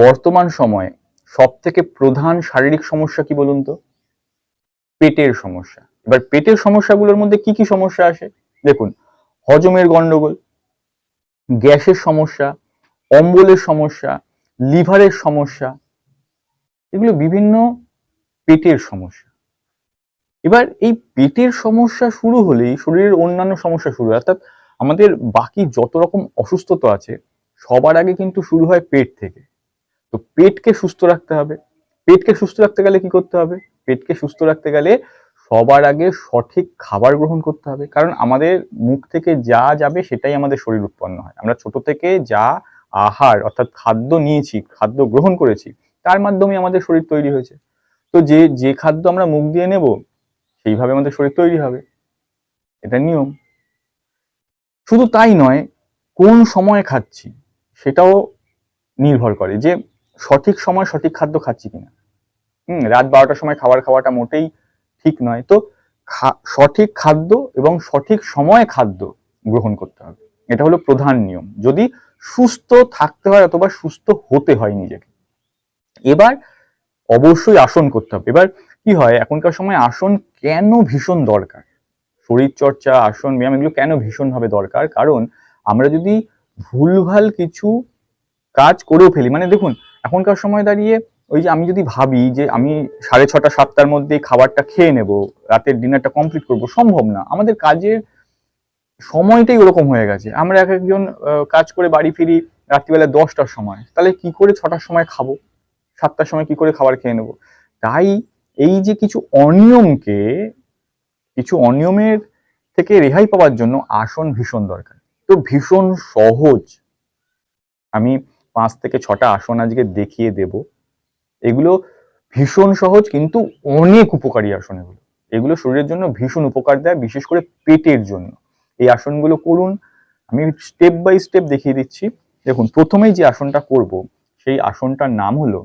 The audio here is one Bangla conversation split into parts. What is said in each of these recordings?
বর্তমান সময়ে সব থেকে প্রধান শারীরিক সমস্যা কি বলুন তো? পেটের সমস্যা। এবার পেটের সমস্যাগুলোর মধ্যে কি কি সমস্যা আসে দেখুন, হজমের গন্ডগোল, গ্যাসের সমস্যা, অম্বলের সমস্যা, লিভারের সমস্যা, এগুলো বিভিন্ন পেটের সমস্যা। এবার এই পেটের সমস্যা শুরু হলেই শরীরের অন্যান্য সমস্যা শুরু হয়, অর্থাৎ আমাদের বাকি যত রকম অসুস্থতা আছে সবার আগে কিন্তু শুরু হয় পেট থেকে। তো পেটকে সুস্থ রাখতে হবে। পেটকে সুস্থ রাখতে গেলে কি করতে হবে? পেটকে সুস্থ রাখতে গেলে সবার আগে সঠিক খাবার গ্রহণ করতে হবে, কারণ আমাদের মুখ থেকে যা যাবে সেটাই আমাদের শরীর উৎপন্ন হয়। আমরা ছোট থেকে যা আহার অর্থাৎ খাদ্য নিয়েছি, খাদ্য গ্রহণ করেছি, তার মাধ্যমে আমাদের শরীর তৈরি হয়েছে। তো যে যে খাদ্য আমরা মুখ দিয়ে নেব সেইভাবে আমাদের শরীর তৈরি হবে, এটা নিয়ম। শুধু তাই নয়, কোন সময় খাচ্ছি সেটাও নির্ভর করে যে সঠিক সময় সঠিক খাদ্য খাচ্ছি কিনা। রাত 12টার সময় খাবার খাওয়াটা মোটেই ঠিক নয়। তো সঠিক খাদ্য এবং সঠিক সময়ে খাদ্য গ্রহণ করতে হবে, এটা হলো প্রধান নিয়ম যদি সুস্থ থাকতে হয় অথবা সুস্থ হতে হয় নিজেকে। এবার অবশ্যই আসন করতে হবে। এবার কি হয়, এখনকার সময় আসন কেন ভীষণ দরকার, শরীর চর্চা, আসন, ব্যায়াম এগুলো কেন ভীষণভাবে দরকার? কারণ আমরা যদি ভুলভাল কিছু কাজ করেও ফেলি, মানে দেখুন এখনকার সময় দাঁড়িয়ে ওই যে আমি যদি ভাবি যে আমি 6:30 7টার মধ্যে খাবারটা খেয়ে নেব, রাতের ডিনারটা কমপ্লিট করব, সম্ভব না। আমাদের কাজের সময়টাই ওরকম হয়ে গেছে। আমরা এক একজন কাজ করে বাড়ি ফিরি রাত্রিবেলা 10টার সময়, তাহলে কি করে 6টার সময় খাবো, 7টার সময় কি করে খাবার খেয়ে নেব? তাই এই যে কিছু অনিয়মের থেকে রেহাই পাওয়ার জন্য আসন ভীষণ দরকার। তো ভীষণ সহজ, আমি 5 থেকে 6টা আসন আজকে দেখিয়ে দেব। এগুলো ভীষণ সহজ কিন্তু অনেক উপকারী আসন। এগুলো শরীরের জন্য ভীষণ উপকার দেয়, বিশেষ করে পেটের জন্য। এই আসনগুলো করুন, আমি স্টেপ বাই স্টেপ দেখিয়ে দিচ্ছি। দেখুন, প্রথমেই যে আসনটা করব সেই আসনটার নাম হলো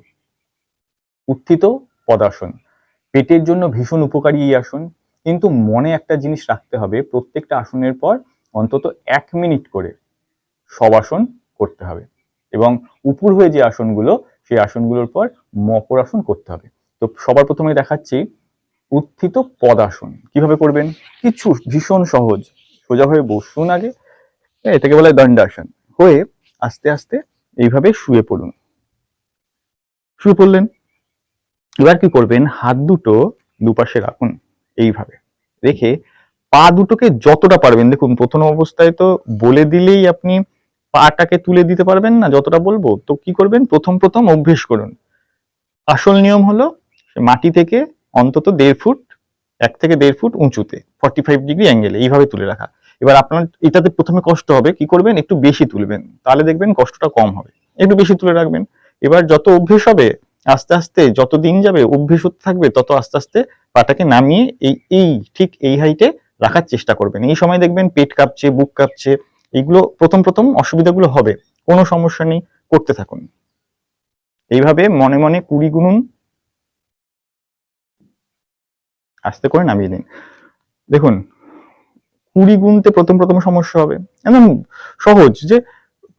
উত্থিত পদাসন। পেটের জন্য ভীষণ উপকারী এই আসন, কিন্তু মনে একটা জিনিস রাখতে হবে, প্রত্যেকটা আসনের পর অন্তত 1 মিনিট করে শবাসন করতে হবে, এবং উপর হয়ে যে আসনগুলো সেই আসনগুলোর পর মকর আসন করতে হবে। তো সবার প্রথমে দেখাচ্ছি উত্থিত পদাসন কিভাবে করবেন। কিছু ভীষণ সহজ, সোজা হয়ে বসুন আগে, এটাকে বলা হয় দণ্ডাসন। হয়ে আস্তে আস্তে এইভাবে শুয়ে পড়ুন। শুয়ে পড়লেন, এবার কি করবেন, হাত দুটো দুপাশে রাখুন, এইভাবে রেখে পা দুটোকে যতটা পারবেন, দেখুন প্রথম অবস্থায় তো বলে দিলেই আপনি পাটাকে তুলে দিতে পারবেন না যতটা বলবো, তো কি করবেন, প্রথম প্রথম অভ্যেস করুন। আসল নিয়ম হলো মাটি থেকে অন্তত 1 থেকে 1.5 ফুট উঁচুতে 45 ডিগ্রি অ্যাঙ্গেলে এইভাবে তুলে রাখা। এবার আপনার এটাতে প্রথমে কষ্ট হবে, কি করবেন, একটু বেশি তুলবেন, তাহলে দেখবেন কষ্টটা কম হবে। একটু বেশি তুলে রাখবেন। এবার যত অভ্যেস হবে আস্তে আস্তে, যত দিন যাবে অভ্যেস হতে থাকবে, তত আস্তে আস্তে পাটাকে নামিয়ে ঠিক এই হাইটে রাখার চেষ্টা করবেন। এই সময় দেখবেন পেট কাঁপছে, বুক কাঁপছে, এইগুলো প্রথম প্রথম অসুবিধাগুলো হবে, কোনো সমস্যা নেই, করতে থাকুন। এইভাবে মনে মনে 20 গুনুন, আস্তে করে নামিয়ে দিন। দেখুন 20 গুনতে প্রথম প্রথম সমস্যা হবে, একদম সহজ, যে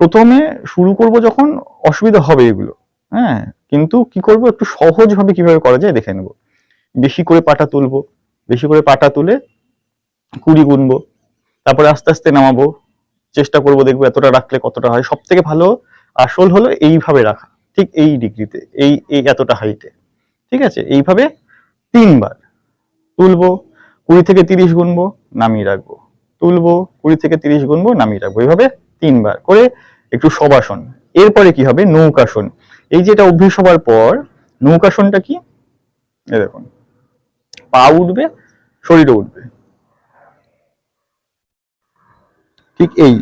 প্রথমে শুরু করব যখন অসুবিধা হবে এগুলো, হ্যাঁ, কিন্তু কি করব, একটু সহজ ভাবে কিভাবে করা যায় দেখে নেব। বেশি করে পাটা তুলবো, বেশি করে পাটা তুলে 20 গুনবো, তারপরে আস্তে আস্তে নামাবো, চেষ্টা করব, দেখবো এতটা রাখলে কতটা হয়। সব থেকে ভালো আসল হলো এইভাবে রাখা, ঠিক এই ডিগ্রিতে, এই এই এতটা হাইটে, ঠিক আছে। এইভাবে 3 বার তুলবো, 20 থেকে 30 গুনবো, নামিয়ে রাখবো, তুলবো, 20 থেকে 30 গুনবো, নামিয়ে রাখবো, এইভাবে 3 বার করে একটু শবাসন। এরপরে কি হবে, নৌকাসন। এই যেটা অভ্যেস হবার পর নৌকাসনটা কি, এই দেখুন, পা উঠবে, শরীরও উঠবে, ঠিক এই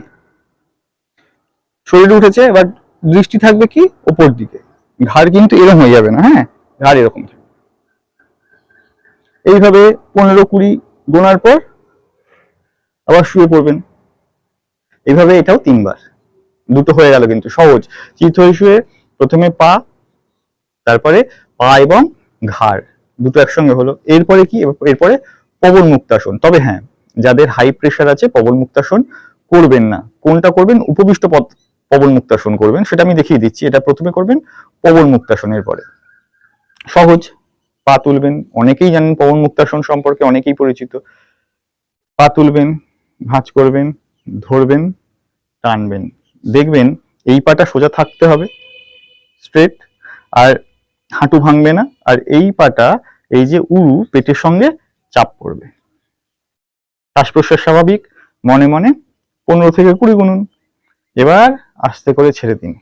শরীর উঠেছে। এবার দৃষ্টি থাকবে কি ওপর দিকে, ঘাড় কিন্তু এরকম হয়ে যাবে না, হ্যাঁ, ঘাড় এরকম থাকবে। এইভাবে 15-20 গোনার পর আবার শুয়ে পড়বেন। এইভাবে এটাও 3 বার, দুটো হয়ে গেল, কিন্তু সহজ। চিত হয়ে শুয়ে প্রথমে পা, তারপরে পা এবং ঘাড় দুটো একসঙ্গে হলো। এরপরে কি, এরপরে পবন মুক্তাসন। তবে হ্যাঁ, যাদের হাই প্রেশার আছে পবন মুক্তাসন করবেন না। কোনটা করবেন, উপবিষ্ট পবন মুক্তাসন করবেন সেটা আমি দেখিয়ে দিচ্ছি। এটা প্রথমে করবেন পবন মুক্তাসনের পরে। সহজ, পা তুলবেন, অনেকেই জানেন পবন মুক্তাসন সম্পর্কে, অনেকেই পরিচিত। পা তুলবেন, ভাঁজ করবেন, ধরবেন, টানবেন, দেখবেন এই পাটা সোজা থাকতে হবে স্ট্রেট, আর হাঁটু ভাঙবে না, আর এই পাটা এই যে উরু পেটের সঙ্গে চাপ পড়বে। শ্বাস প্রশ্বাস স্বাভাবিক, মনে মনে 15 থেকে 20 গুনুন। এবার আস্তে করে ছেড়ে দিন,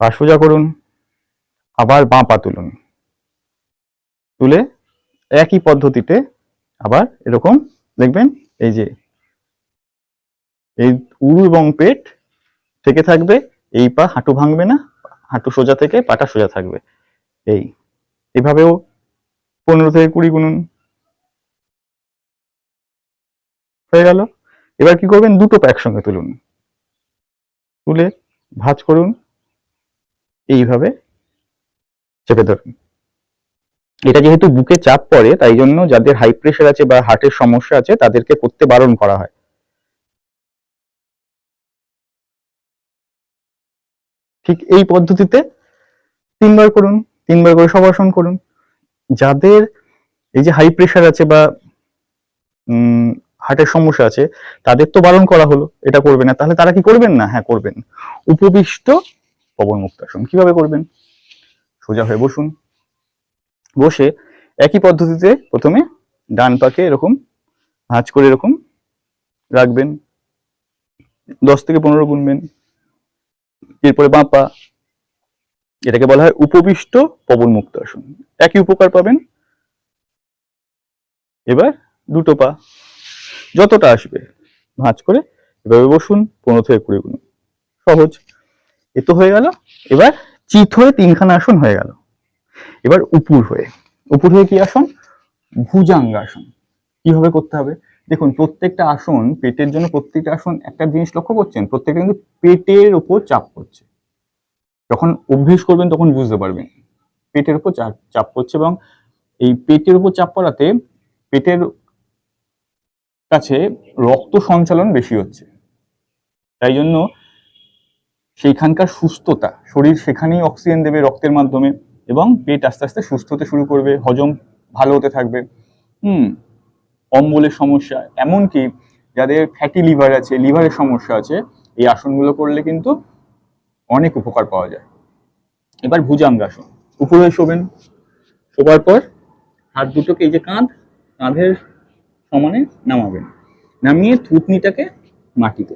পা সোজা করুন, আবার বাঁ পা তুলুন, তুলে একই পদ্ধতিতে আবার এরকম দেখবেন এই যে এই উরু এবং পেট থেকে থাকবে, এই পা হাঁটু ভাঙবে না, হাঁটু সোজা থেকে পাটা সোজা থাকবে। এইভাবেও 15 থেকে 20 গুনুন। হয়ে গেল। এবার কি করবেন, দুটো পা একসঙ্গে তুলুন, তুলে ভাঁজ করুন, এইভাবে চেপে ধরুন। এটা যেহেতু বুকে চাপ পড়ে, তাই জন্য যাদের হাই প্রেশার আছে বা হার্টের সমস্যা আছে তাদেরকে করতে বারণ করা হয়। ঠিক এই পদ্ধতিতে 3 বার করুন, 3 বার করে শবাসন করুন। যাদের এই যে হাই প্রেশার আছে বা হার্টের সমস্যা আছে তাদের তো বারণ করা হলো এটা করবে না, তাহলে তারা কি করবেন না? হ্যাঁ করবেন। উপবিষ্ট পবন মুক্তাসন কিভাবে করবেন? সোজা হয়ে বসুন, বসে একই পদ্ধতিতে প্রথমে ডান পাকে এরকম ভাঁজ করে এরকম রাখবেন, 10 থেকে 15 গুনবেন। এরপরে বাঁ পা, এটাকে বলা হয় উপবিষ্ট পবন মুক্তাসন, একই উপকার পাবেন। এবার দুটো পা যতটা আসবে ভাঁজ করে এভাবে বসুন, 15 থেকে 20 গুণ। সহজ, এ তো হয়ে গেল। এবার চিত হয়ে 3খানা আসন হয়ে গেল। এবার উপর হয়ে, উপর হয়ে কি আসন? ভুজাঙ্গাসন। কিভাবে করতে হবে দেখুন, প্রত্যেকটা আসন পেটের জন্য, প্রত্যেকটা আসন একটা জিনিস লক্ষ্য করছেন, প্রত্যেকটা কিন্তু পেটের ওপর চাপ পড়ছে। যখন অভ্যেস করবেন তখন বুঝতে পারবেন পেটের উপর চাপ পড়ছে, এবং এই পেটের উপর চাপ পড়াতে পেটের কাছে রক্ত সঞ্চালন বেশি হচ্ছে, তাই জন্য সেইখানকার সুস্থতা, শরীর সেখানেই অক্সিজেন দেবে রক্তের মাধ্যমে, এবং পেট আস্তে আস্তে সুস্থ হতে শুরু করবে, হজম ভালো হতে থাকবে। অম্বলের সমস্যা, এমনকি যাদের ফ্যাটি লিভার আছে, লিভারের সমস্যা আছে, এই আসনগুলো করলে কিন্তু অনেক উপকার পাওয়া যায়। এবার ভুজাঙ্গাসন, উপরে শোবেন, শোবার পর হাত দুটোকে এই যে কাঁধের সমানে নামাবেন, নামিয়ে থুতনিটাকে মাটিতে।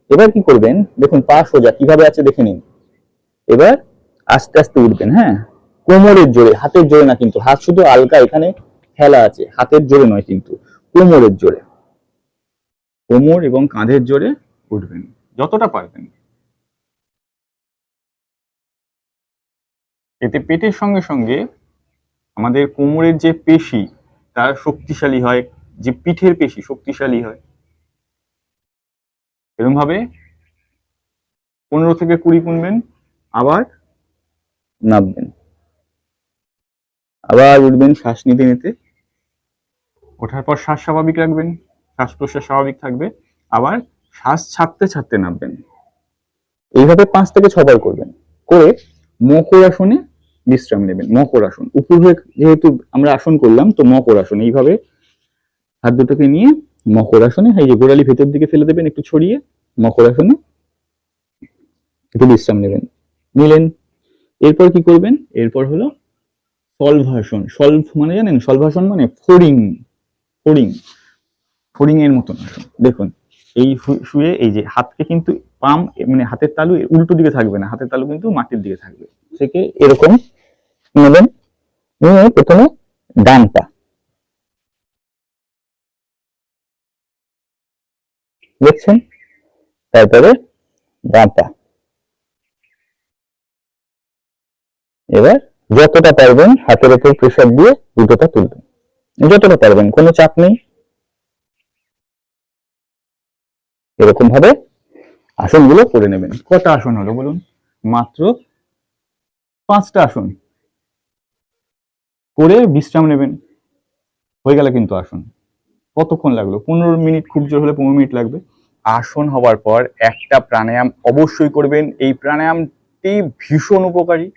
এবার কি করবেন দেখুন, পা সোজা কিভাবে আছে দেখে নিন। এবার আস্তে আস্তে উঠবেন, হ্যাঁ, কোমরের জোরে, হাতের জোরে না কিন্তু, হাত শুধু আলগা এখানে ফেলা আছে, হাতের জোরে নয় কিন্তু, কোমরের জোরে, কোমর এবং কাঁধের জোরে উঠবেন যতটা পারবেন। এতে পেটের সঙ্গে সঙ্গে আমাদের কোমরের যে পেশি তার শক্তিশালী হয়, যে পিঠের পেশি শক্তিশালী হয়। এরকম ভাবে 15 থেকে 20 গুনবেন, আবার নামবেন, আবার উঠবেন শ্বাস নিতে নিতে। ওঠার পর শ্বাস স্বাভাবিক রাখবেন, শ্বাস প্রশ্বাস স্বাভাবিক থাকবে, আবার শ্বাস ছাড়তে ছাড়তে নামবেন। এইভাবে 5 থেকে 6 বার করবেন, করে মকর আসনে বিশ্রাম নেবেন। মকর আসন, উপর হয়ে যেহেতু আমরা আসন করলাম, তো মকর আসন এইভাবে হাত দুটোকে নিয়ে মকর আসনে, এই যে গোড়ালি ভেতর দিকে ফেলে দেবেন একটু ছড়িয়ে, মকর আসনে একটু বিশ্রাম নেবেন, নিলেন। এরপর কি করবেন? এরপর হলো সলভাসন। সলভ মানে জানেন? সলভাসন মানে ফড়িং, ফড়িং, ফড়িং এর মতন আসন। দেখুন এই শুয়ে এই যে হাতকে কিন্তু পাম মানে হাতের তালু উল্টো দিকে থাকবে না, হাতের তালু কিন্তু মাটির দিকে থাকবে, থেকে এরকম নেবেন, নিয়ে প্রথমে ডান পা, দেখছেন, তারপরে বাঁ পা। এবার যতটা পারবেন হাতের উপর প্রেসার দিয়ে দুটোটা তুলবেন, যতটা পারবেন, কোনো চাপ নেই। এরকম ভাবে আসনগুলো করে নেবেন। কটা আসন হলো বলুন? মাত্র 5টা আসন করে বিশ্রাম নেবেন, হয়ে গেল কিন্তু আসন। কতক্ষণ লাগলো? 15 মিনিট, খুব জোর হলে 15 মিনিট লাগবে। আসন হওয়ার পর একটা প্রাণায়াম অবশ্যই করবেন। এই প্রাণায়ামটি ভীষণ উপকারী,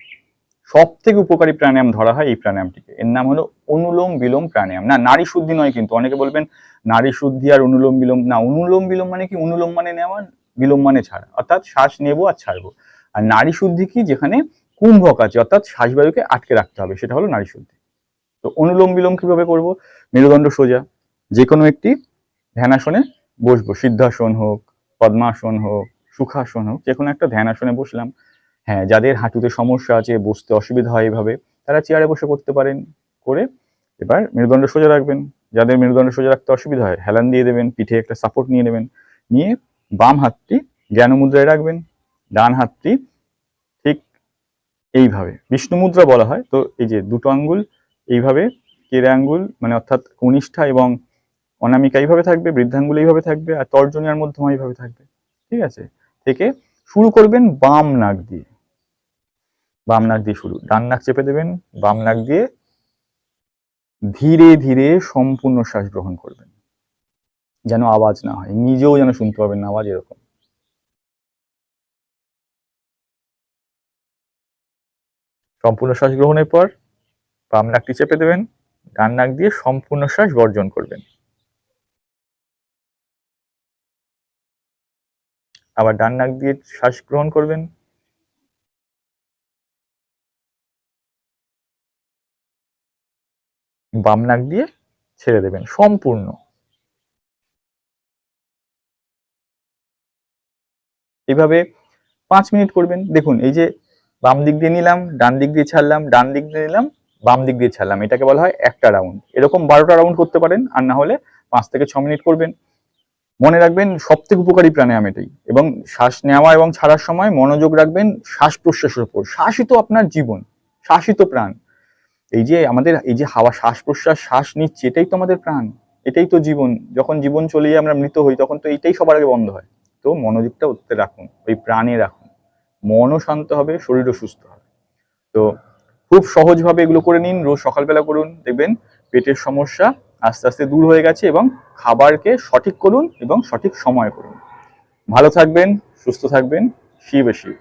সব থেকে উপকারী প্রাণায়াম ধরা হয় এই প্রাণায়ামটিকে। এর নাম হলো অনুলোম বিলোম প্রাণায়াম। না, নারী শুদ্ধি নয় কিন্তু। অনেকে বলবেন নারী শুদ্ধি আর অনুলোম বিলোম। না, অনুলোম বিলোম মানে কি? অনুলোম মানে নেওয়া, বিলোম মানে ছাড়া, অর্থাৎ শ্বাস নেবো আর ছাড়বো। আর নারী শুদ্ধি কি? যেখানে কুম্ভক আছে, অর্থাৎ শ্বাসবায়ুকে আটকে রাখতে হবে, সেটা হলো নারী শুদ্ধি। তো অনুলোম বিলোম কিভাবে করবো? মেরুদণ্ড সোজা, যে কোনো একটি ধ্যানাসনে বসবো। সিদ্ধাসন হোক, পদ্মাসন হোক, সুখাসন হোক, যে কোনো একটা ধ্যানাসনে বসলাম। হ্যাঁ, যাদের হাঁটুতে সমস্যা আছে, বসতে অসুবিধা হয় এভাবে, তারা চেয়ারে বসে করতে পারেন। করে এবার মেরুদণ্ড সোজা রাখবেন। যাদের মেরুদণ্ড সোজা রাখতে অসুবিধা হয়, হেলান দিয়ে দেবেন, পিঠে একটা সাপোর্ট নিয়ে নেবেন। নিয়ে বাম হাতটি জ্ঞান মুদ্রায় রাখবেন, ডান হাতটি ঠিক এইভাবে বিষ্ণু মুদ্রা বলা হয়। তো এই যে দুটো আঙ্গুল এইভাবে, কেরে আঙ্গুল মানে অর্থাৎ কনিষ্ঠা এবং অনামিকা এইভাবে থাকবে, বৃদ্ধাঙ্গুল এইভাবে থাকবে, আর তর্জনী আর মধ্যমা এইভাবে থাকবে। ঠিক আছে? থেকে শুরু করবেন বাম নাক দিয়ে। বাম নাক দিয়ে শুরু, ডান নাক চেপে দেবেন, বাম নাক দিয়ে ধীরে ধীরে সম্পূর্ণ শ্বাস গ্রহণ করবেন, যেন আওয়াজ না হয়, নিজেও যেন শুনতে পাবেন না আওয়াজ, এরকম। সম্পূর্ণ শ্বাস গ্রহণের পর বাম নাকটি চেপে দেবেন, ডান নাক দিয়ে সম্পূর্ণ শ্বাস বর্জন করবেন। আবার ডান নাক দিয়ে শ্বাস গ্রহণ করবেন, বাম নাক দিয়ে ছেড়ে দেবেন সম্পূর্ণ। এইভাবে 5 মিনিট করবেন। দেখুন, এই যে বাম দিক দিয়ে নিলাম, ডান দিক দিয়ে ছাড়লাম, ডান দিক দিয়ে নিলাম, বাম দিক দিয়ে ছাড়লাম, এটাকে বলা হয় একটা রাউন্ড। এরকম 12টা রাউন্ড করতে পারেন, আর না হলে 5 থেকে 6 মিনিট করবেন। মনে রাখবেন সব থেকে উপকারী প্রাণায়াম এটাই। এবং শ্বাস নেওয়া এবং ছাড়ার সময় মনোযোগ রাখবেন শ্বাস প্রশ্বাসের উপর। শ্বাসই তো আপনার জীবন, শ্বাসই তো প্রাণ। এই যে আমাদের এই যে হাওয়া, শ্বাস প্রশ্বাস, শ্বাস নিচ্ছে, এটাই তো আমাদের প্রাণ, এটাই তো জীবন। যখন জীবন চলে যায়, আমরা মৃত হই, তখন তো এইটাই সবার আগে বন্ধ হয়। তো মনোযোগটা ওতে রাখুন, ওই প্রাণে রাখুন। মনও শান্ত হবে, শরীরও সুস্থ হবে। তো খুব সহজভাবে এগুলো করে নিন, রোজ সকালবেলা করুন, দেখবেন পেটের সমস্যা আস্তে আস্তে দূর হয়ে গেছে। এবং খাবারকে সঠিক করুন এবং সঠিক সময় করুন। ভালো থাকবেন, সুস্থ থাকবেন। শিব শিব।